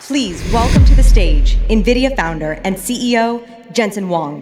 Please welcome to the stage Nvidia founder and CEO, Jensen Huang.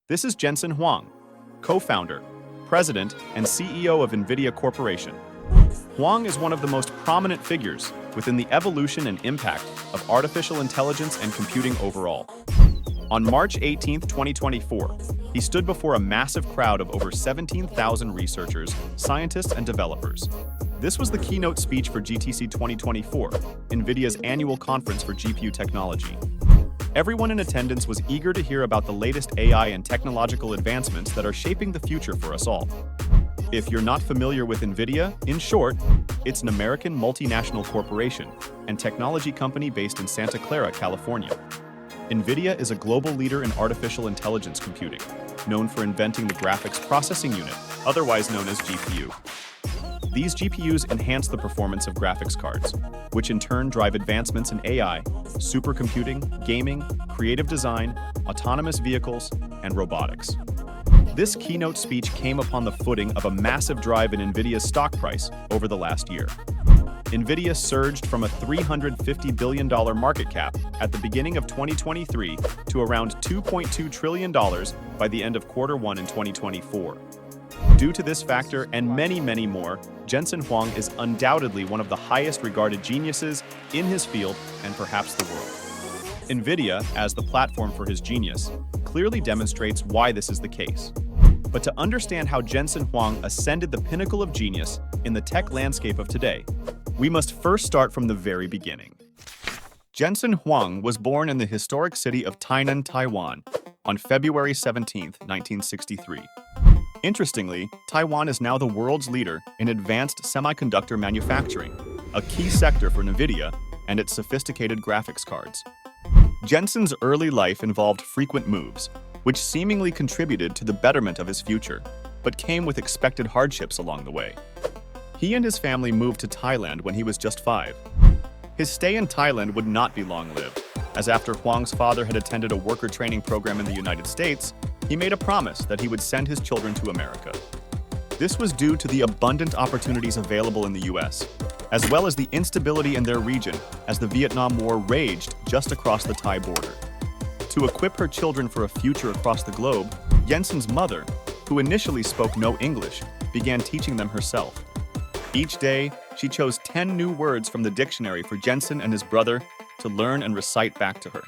This is Jensen Huang, co-founder, president, and CEO of Nvidia Corporation. Huang is one of the most prominent figures within the evolution and impact of artificial intelligence and computing overall. On March 18, 2024, he stood before a massive crowd of over 17,000 researchers, scientists, and developers. This was the keynote speech for GTC 2024, Nvidia's annual conference for GPU technology. Everyone in attendance was eager to hear about the latest AI and technological advancements that are shaping the future for us all. If you're not familiar with Nvidia, in short, it's an American multinational corporation and technology company based in Santa Clara, California. Nvidia is a global leader in artificial intelligence computing, known for inventing the graphics processing unit, otherwise known as GPU. These GPUs enhance the performance of graphics cards, which in turn drive advancements in AI, supercomputing, gaming, creative design, autonomous vehicles, and robotics. This keynote speech came upon the footing of a massive drive in Nvidia's stock price over the last year. Nvidia surged from a $350 billion market cap at the beginning of 2023 to around $2.2 trillion by the end of Q1 in 2024. Due to this factor and many more, Jensen Huang is undoubtedly one of the highest regarded geniuses in his field and perhaps the world. Nvidia, as the platform for his genius, clearly demonstrates why this is the case. But to understand how Jensen Huang ascended the pinnacle of genius in the tech landscape of today, we must first start from the very beginning. Jensen Huang was born in the historic city of Tainan, Taiwan, on February 17, 1963. Interestingly, Taiwan is now the world's leader in advanced semiconductor manufacturing, a key sector for Nvidia and its sophisticated graphics cards. Jensen's early life involved frequent moves, which seemingly contributed to the betterment of his future, but came with expected hardships along the way. He and his family moved to Thailand when he was just 5. His stay in Thailand would not be long-lived, as after Huang's father had attended a worker training program in the United States, he made a promise that he would send his children to America. This was due to the abundant opportunities available in the US, as well as the instability in their region as the Vietnam War raged just across the Thai border. To equip her children for a future across the globe, Jensen's mother, who initially spoke no English, began teaching them herself. Each day, she chose 10 new words from the dictionary for Jensen and his brother to learn and recite back to her.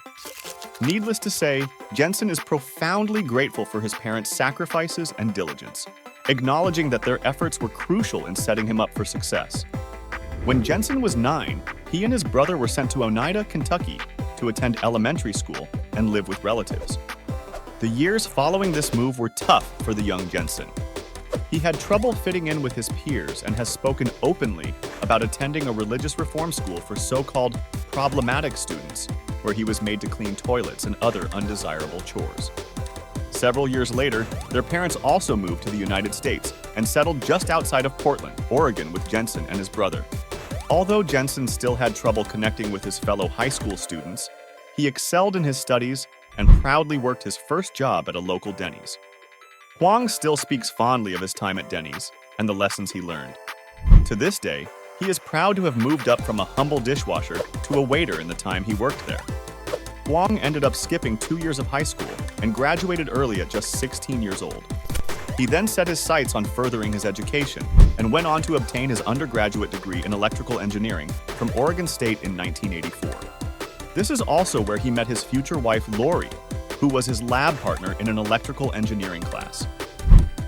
Needless to say, Jensen is profoundly grateful for his parents' sacrifices and diligence, acknowledging that their efforts were crucial in setting him up for success. When Jensen was 9, he and his brother were sent to Oneida, Kentucky, to attend elementary school and live with relatives. The years following this move were tough for the young Jensen. He had trouble fitting in with his peers and has spoken openly about attending a religious reform school for so-called problematic students, where he was made to clean toilets and other undesirable chores. Several years later, their parents also moved to the United States and settled just outside of Portland, Oregon with Jensen and his brother. Although Jensen still had trouble connecting with his fellow high school students, he excelled in his studies and proudly worked his first job at a local Denny's. Huang still speaks fondly of his time at Denny's and the lessons he learned. To this day, he is proud to have moved up from a humble dishwasher to a waiter in the time he worked there. Huang ended up skipping 2 years of high school and graduated early at just 16 years old. He then set his sights on furthering his education and went on to obtain his undergraduate degree in electrical engineering from Oregon State in 1984. This is also where he met his future wife, Lori, who was his lab partner in an electrical engineering class.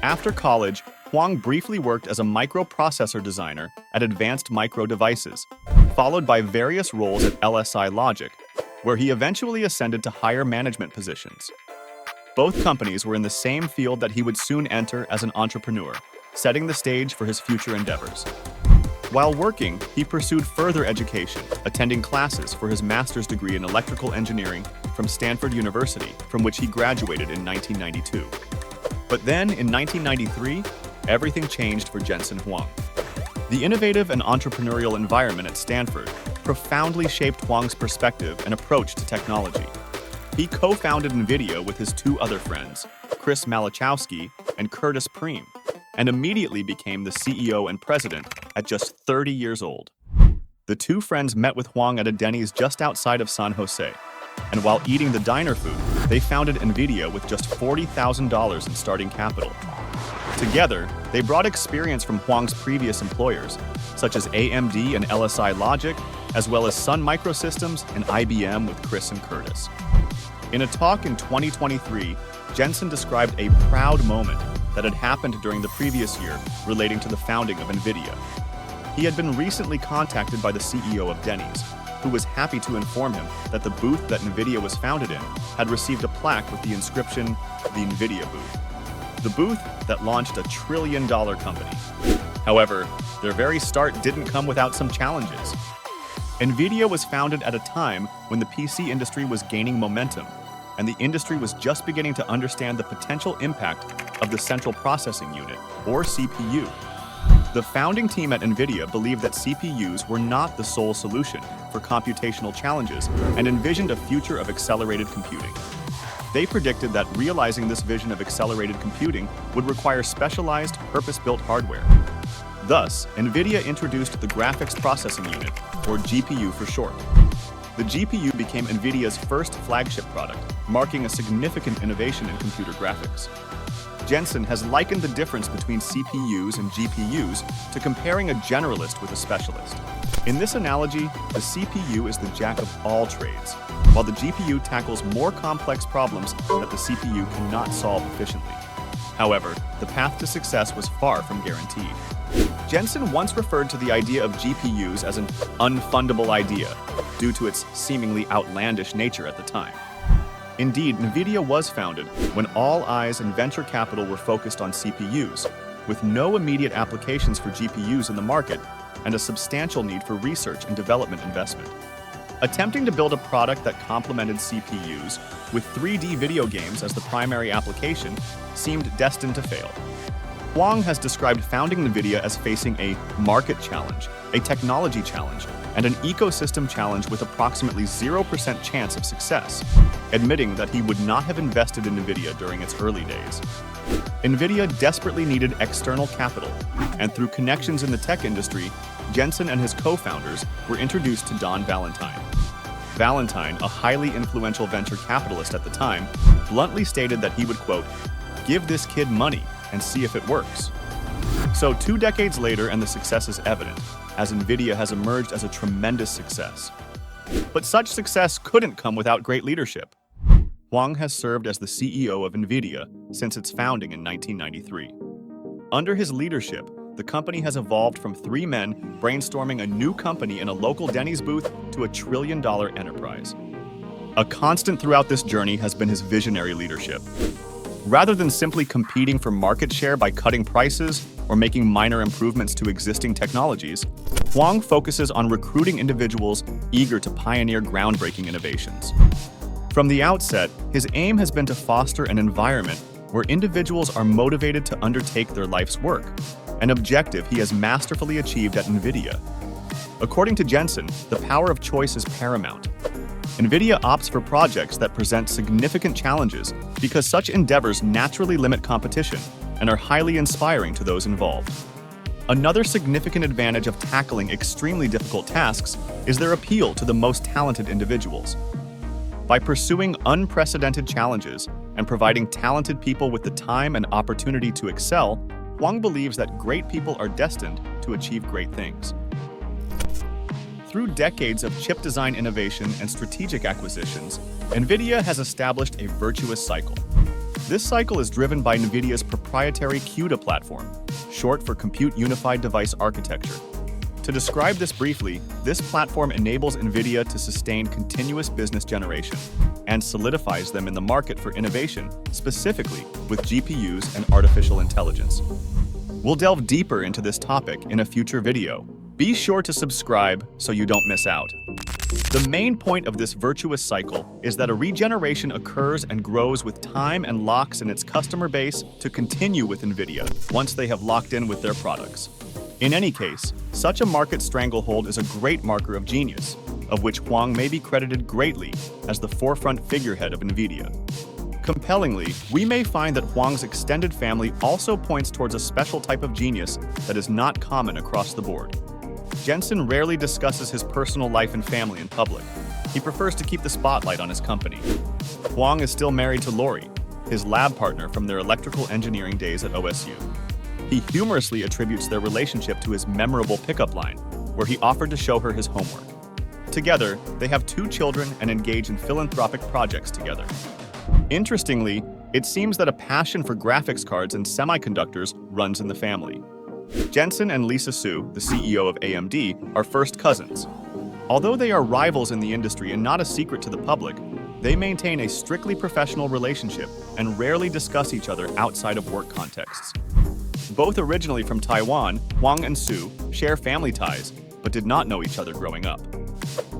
After college, Huang briefly worked as a microprocessor designer at Advanced Micro Devices, followed by various roles at LSI Logic, where he eventually ascended to higher management positions. Both companies were in the same field that he would soon enter as an entrepreneur, setting the stage for his future endeavors. While working, he pursued further education, attending classes for his master's degree in electrical engineering from Stanford University, from which he graduated in 1992. But then, in 1993, everything changed for Jensen Huang. The innovative and entrepreneurial environment at Stanford profoundly shaped Huang's perspective and approach to technology. He co-founded Nvidia with his two other friends, Chris Malachowski and Curtis Preem, and immediately became the CEO and president at just 30 years old. The two friends met with Huang at a Denny's just outside of San Jose, and while eating the diner food, they founded Nvidia with just $40,000 in starting capital. Together, they brought experience from Huang's previous employers, such as AMD and LSI Logic, as well as Sun Microsystems and IBM with Chris and Curtis. In a talk in 2023, Jensen described a proud moment that had happened during the previous year relating to the founding of Nvidia. He had been recently contacted by the CEO of Denny's, who was happy to inform him that the booth that Nvidia was founded in had received a plaque with the inscription, "The Nvidia Booth," the booth that launched a trillion-dollar company. However, their very start didn't come without some challenges. Nvidia was founded at a time when the PC industry was gaining momentum, and the industry was just beginning to understand the potential impact of the central processing unit, or CPU. The founding team at Nvidia believed that CPUs were not the sole solution for computational challenges and envisioned a future of accelerated computing. They predicted that realizing this vision of accelerated computing would require specialized, purpose-built hardware. Thus, Nvidia introduced the Graphics Processing Unit, or GPU for short. The GPU became Nvidia's first flagship product, marking a significant innovation in computer graphics. Jensen has likened the difference between CPUs and GPUs to comparing a generalist with a specialist. In this analogy, the CPU is the jack of all trades, while the GPU tackles more complex problems that the CPU cannot solve efficiently. However, the path to success was far from guaranteed. Jensen once referred to the idea of GPUs as an unfundable idea, due to its seemingly outlandish nature at the time. Indeed, Nvidia was founded when all eyes and venture capital were focused on CPUs, with no immediate applications for GPUs in the market and a substantial need for research and development investment. Attempting to build a product that complemented CPUs with 3D video games as the primary application seemed destined to fail. Huang has described founding Nvidia as facing a market challenge, a technology challenge, and an ecosystem challenge with approximately 0% chance of success, admitting that he would not have invested in Nvidia during its early days. Nvidia desperately needed external capital, and through connections in the tech industry, Jensen and his co-founders were introduced to Don Valentine. Valentine, a highly influential venture capitalist at the time, bluntly stated that he would, quote, "give this kid money and see if it works." So 2 decades later, and the success is evident, as Nvidia has emerged as a tremendous success. But such success couldn't come without great leadership. Huang has served as the CEO of Nvidia since its founding in 1993. Under his leadership, the company has evolved from 3 men brainstorming a new company in a local Denny's booth to a trillion-dollar enterprise. A constant throughout this journey has been his visionary leadership. Rather than simply competing for market share by cutting prices or making minor improvements to existing technologies, Huang focuses on recruiting individuals eager to pioneer groundbreaking innovations. From the outset, his aim has been to foster an environment where individuals are motivated to undertake their life's work, an objective he has masterfully achieved at Nvidia. According to Jensen, the power of choice is paramount. Nvidia opts for projects that present significant challenges because such endeavors naturally limit competition and are highly inspiring to those involved. Another significant advantage of tackling extremely difficult tasks is their appeal to the most talented individuals. By pursuing unprecedented challenges and providing talented people with the time and opportunity to excel, Huang believes that great people are destined to achieve great things. Through decades of chip design innovation and strategic acquisitions, Nvidia has established a virtuous cycle. This cycle is driven by Nvidia's proprietary CUDA platform, short for Compute Unified Device Architecture. To describe this briefly, this platform enables Nvidia to sustain continuous business generation and solidifies them in the market for innovation, specifically with GPUs and artificial intelligence. We'll delve deeper into this topic in a future video. Be sure to subscribe so you don't miss out. The main point of this virtuous cycle is that a regeneration occurs and grows with time and locks in its customer base to continue with Nvidia once they have locked in with their products. In any case, such a market stranglehold is a great marker of genius, of which Huang may be credited greatly as the forefront figurehead of Nvidia. Compellingly, we may find that Huang's extended family also points towards a special type of genius that is not common across the board. Jensen rarely discusses his personal life and family in public. He prefers to keep the spotlight on his company. Huang is still married to Lori, his lab partner from their electrical engineering days at OSU. He humorously attributes their relationship to his memorable pickup line, where he offered to show her his homework. Together, they have 2 children and engage in philanthropic projects together. Interestingly, it seems that a passion for graphics cards and semiconductors runs in the family. Jensen and Lisa Su, the CEO of AMD, are first cousins. Although they are rivals in the industry and not a secret to the public, they maintain a strictly professional relationship and rarely discuss each other outside of work contexts. Both originally from Taiwan, Huang and Su share family ties, but did not know each other growing up.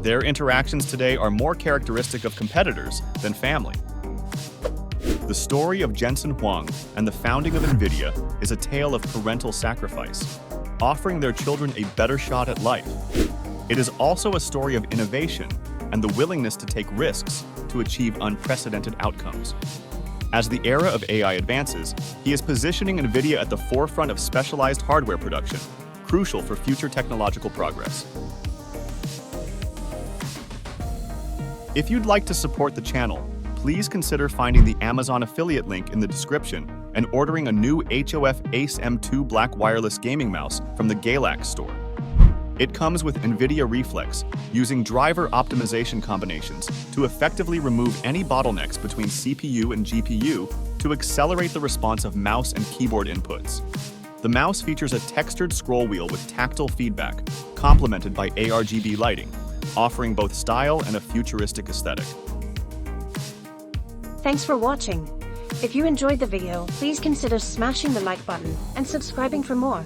Their interactions today are more characteristic of competitors than family. The story of Jensen Huang and the founding of Nvidia is a tale of parental sacrifice, offering their children a better shot at life. It is also a story of innovation and the willingness to take risks to achieve unprecedented outcomes. As the era of AI advances, he is positioning Nvidia at the forefront of specialized hardware production, crucial for future technological progress. If you'd like to support the channel, please consider finding the Amazon affiliate link in the description and ordering a new HOF Ace M2 black wireless gaming mouse from the Galax store. It comes with NVIDIA Reflex, using driver optimization combinations to effectively remove any bottlenecks between CPU and GPU to accelerate the response of mouse and keyboard inputs. The mouse features a textured scroll wheel with tactile feedback, complemented by ARGB lighting, offering both style and a futuristic aesthetic. Thanks for watching. If you enjoyed the video, please consider smashing the like button and subscribing for more.